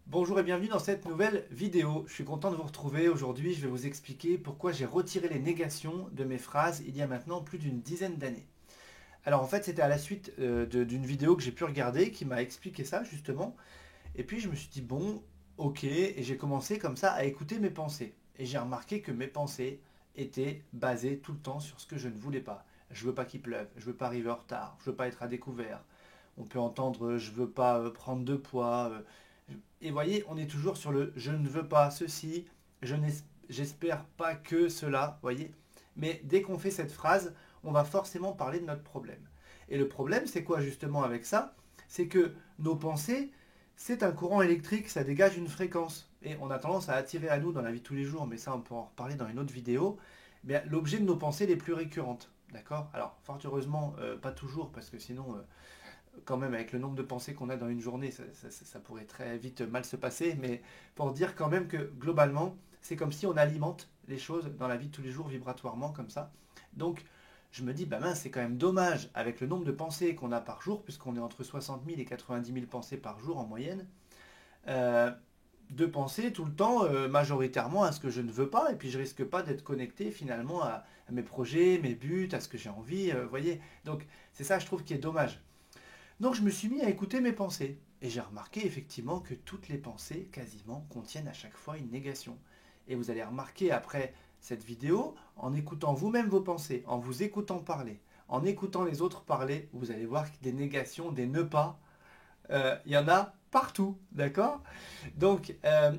Bonjour et bienvenue dans cette nouvelle vidéo. Je suis content de vous retrouver. Aujourd'hui, je vais vous expliquer pourquoi j'ai retiré les négations de mes phrases il y a maintenant plus d'une dizaine d'années. Alors en fait, c'était à la suite d'une vidéo que j'ai pu regarder qui m'a expliqué ça justement. Et puis je me suis dit bon, ok, et j'ai commencé comme ça à écouter mes pensées. Et j'ai remarqué que mes pensées étaient basées tout le temps sur ce que je ne voulais pas. Je veux pas qu'il pleuve, je veux pas arriver en retard, je veux pas être à découvert. On peut entendre je veux pas prendre de poids. Et voyez, on est toujours sur le je ne veux pas ceci, j'espère pas que cela, voyez. Mais dès qu'on fait cette phrase, on va forcément parler de notre problème. Et le problème, c'est quoi justement avec ça? C'est que nos pensées, c'est un courant électrique, ça dégage une fréquence. Et on a tendance à attirer à nous dans la vie de tous les jours, mais ça on peut en reparler dans une autre vidéo, l'objet de nos pensées les plus récurrentes. D'accord? Alors, fort heureusement, pas toujours, parce que sinon, quand même, avec le nombre de pensées qu'on a dans une journée, ça pourrait très vite mal se passer, mais pour dire quand même que globalement, c'est comme si on alimente les choses dans la vie de tous les jours vibratoirement comme ça. Donc, je me dis, bah mince, c'est quand même dommage avec le nombre de pensées qu'on a par jour, puisqu'on est entre 60 000 et 90 000 pensées par jour en moyenne, euh, de penser tout le temps majoritairement à ce que je ne veux pas, et puis je risque pas d'être connecté finalement à mes projets, mes buts, à ce que j'ai envie, vous voyez. Donc, c'est ça, je trouve, qui est dommage. Donc je me suis mis à écouter mes pensées. Et j'ai remarqué effectivement que toutes les pensées, quasiment, contiennent à chaque fois une négation. Et vous allez remarquer après cette vidéo, en écoutant vous-même vos pensées, en vous écoutant parler, en écoutant les autres parler, vous allez voir que des négations, des ne pas, il y en a partout, d'accord? Donc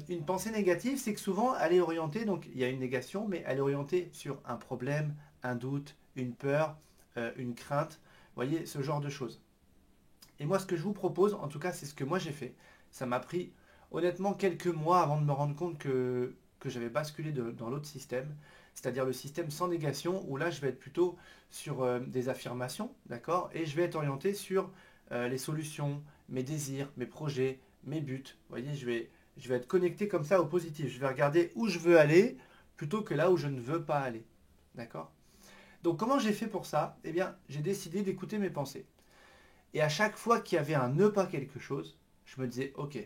une pensée négative, c'est que souvent elle est orientée, donc il y a une négation, mais elle est orientée sur un problème, un doute, une peur, une crainte, vous voyez, ce genre de choses. Et moi, ce que je vous propose, en tout cas, c'est ce que moi j'ai fait. Ça m'a pris honnêtement quelques mois avant de me rendre compte que j'avais basculé dans l'autre système, c'est-à-dire le système sans négation, où là, je vais être plutôt sur des affirmations, d'accord? Et je vais être orienté sur les solutions, mes désirs, mes projets, mes buts. Vous voyez, je vais être connecté comme ça au positif. Je vais regarder où je veux aller plutôt que là où je ne veux pas aller. D'accord? Donc, comment j'ai fait pour ça? Eh bien, j'ai décidé d'écouter mes pensées. Et à chaque fois qu'il y avait un ne pas quelque chose, je me disais, ok,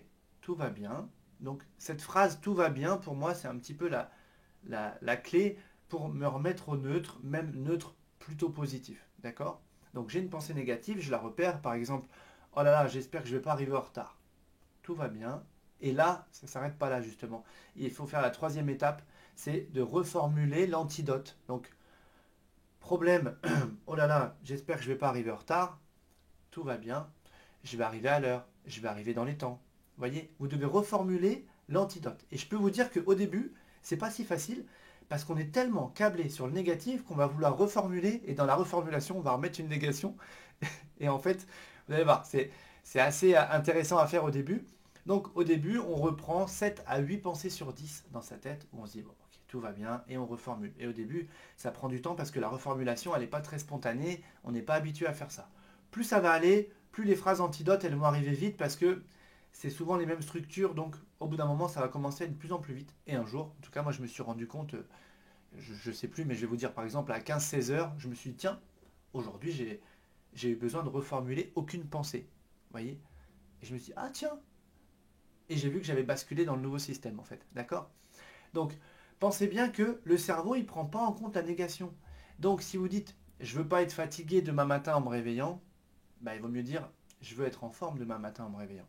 tout va bien. Donc cette phrase tout va bien, pour moi, c'est un petit peu la clé pour me remettre au neutre, même neutre plutôt positif. D'accord? Donc j'ai une pensée négative, je la repère, par exemple, oh là là, j'espère que je ne vais pas arriver en retard. Tout va bien. Et là, ça ne s'arrête pas là, justement. Il faut faire la troisième étape, c'est de reformuler l'antidote. Donc, problème, oh là là, j'espère que je ne vais pas arriver en retard. Tout va bien, je vais arriver à l'heure, je vais arriver dans les temps. Vous voyez, vous devez reformuler l'antidote. Et je peux vous dire qu'au début, c'est pas si facile parce qu'on est tellement câblé sur le négatif qu'on va vouloir reformuler et dans la reformulation, on va remettre une négation. Et en fait, vous allez voir, c'est assez intéressant à faire au début. Donc au début, on reprend 7 à 8 pensées sur 10 dans sa tête où on se dit, bon, ok, tout va bien, et on reformule. Et au début, ça prend du temps parce que la reformulation, elle n'est pas très spontanée, on n'est pas habitué à faire ça. Plus ça va aller, plus les phrases antidotes, elles vont arriver vite parce que c'est souvent les mêmes structures, donc au bout d'un moment, ça va commencer à être de plus en plus vite. Et un jour, en tout cas, moi je me suis rendu compte, je ne sais plus, mais je vais vous dire par exemple à 15-16 heures, je me suis dit, tiens, aujourd'hui j'ai eu besoin de reformuler aucune pensée. Vous voyez? Et je me suis dit, ah tiens. Et j'ai vu que j'avais basculé dans le nouveau système en fait. D'accord? Donc, pensez bien que le cerveau, il ne prend pas en compte la négation. Donc, si vous dites, je ne veux pas être fatigué demain matin en me réveillant, bah, il vaut mieux dire, je veux être en forme demain matin en me réveillant.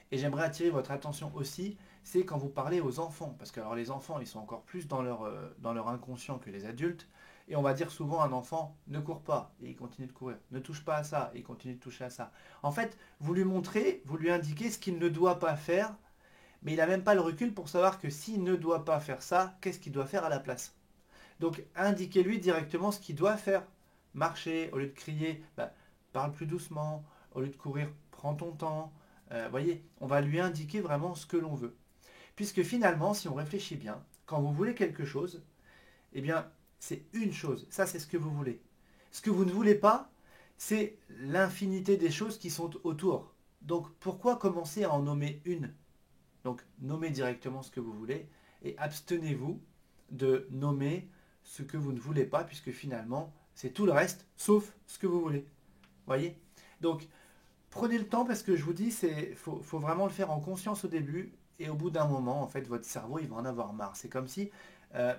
Et j'aimerais attirer votre attention aussi, c'est quand vous parlez aux enfants, parce que alors les enfants, ils sont encore plus dans leur inconscient que les adultes, et on va dire souvent à un enfant, ne cours pas, et il continue de courir, ne touche pas à ça, et il continue de toucher à ça. En fait, vous lui montrez, vous lui indiquez ce qu'il ne doit pas faire, mais il n'a même pas le recul pour savoir que s'il ne doit pas faire ça, qu'est-ce qu'il doit faire à la place. Donc indiquez-lui directement ce qu'il doit faire. Marcher, au lieu de crier, bah, parle plus doucement, au lieu de courir, prends ton temps. Voyez, on va lui indiquer vraiment ce que l'on veut. Puisque finalement, si on réfléchit bien, quand vous voulez quelque chose, eh bien, c'est une chose. Ça, c'est ce que vous voulez. Ce que vous ne voulez pas, c'est l'infinité des choses qui sont autour. Donc, pourquoi commencer à en nommer une? Donc, nommez directement ce que vous voulez et abstenez-vous de nommer ce que vous ne voulez pas, puisque finalement, c'est tout le reste, sauf ce que vous voulez. Voyez? Donc, prenez le temps parce que je vous dis, faut vraiment le faire en conscience au début et au bout d'un moment, en fait, votre cerveau, il va en avoir marre. C'est comme si, euh,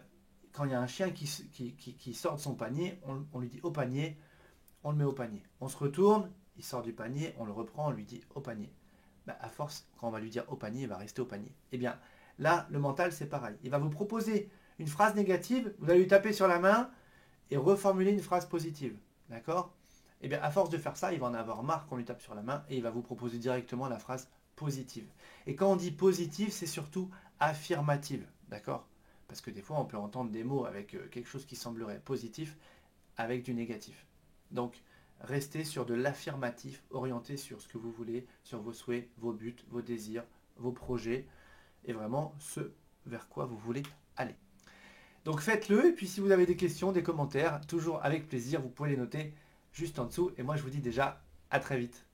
quand il y a un chien qui sort de son panier, on lui dit au panier, on le met au panier. On se retourne, il sort du panier, on le reprend, on lui dit au panier. Bah, à force, quand on va lui dire au panier, il va rester au panier. Eh bien, là, le mental, c'est pareil. Il va vous proposer une phrase négative, vous allez lui taper sur la main et reformuler une phrase positive. D'accord? Eh bien, à force de faire ça, il va en avoir marre qu'on lui tape sur la main et il va vous proposer directement la phrase positive. Et quand on dit positive, c'est surtout affirmative. D'accord? Parce que des fois, on peut entendre des mots avec quelque chose qui semblerait positif avec du négatif. Donc, restez sur de l'affirmatif, orienté sur ce que vous voulez, sur vos souhaits, vos buts, vos désirs, vos projets, et vraiment ce vers quoi vous voulez aller. Donc faites-le, et puis si vous avez des questions, des commentaires, toujours avec plaisir, vous pouvez les noter juste en dessous, et moi je vous dis déjà à très vite.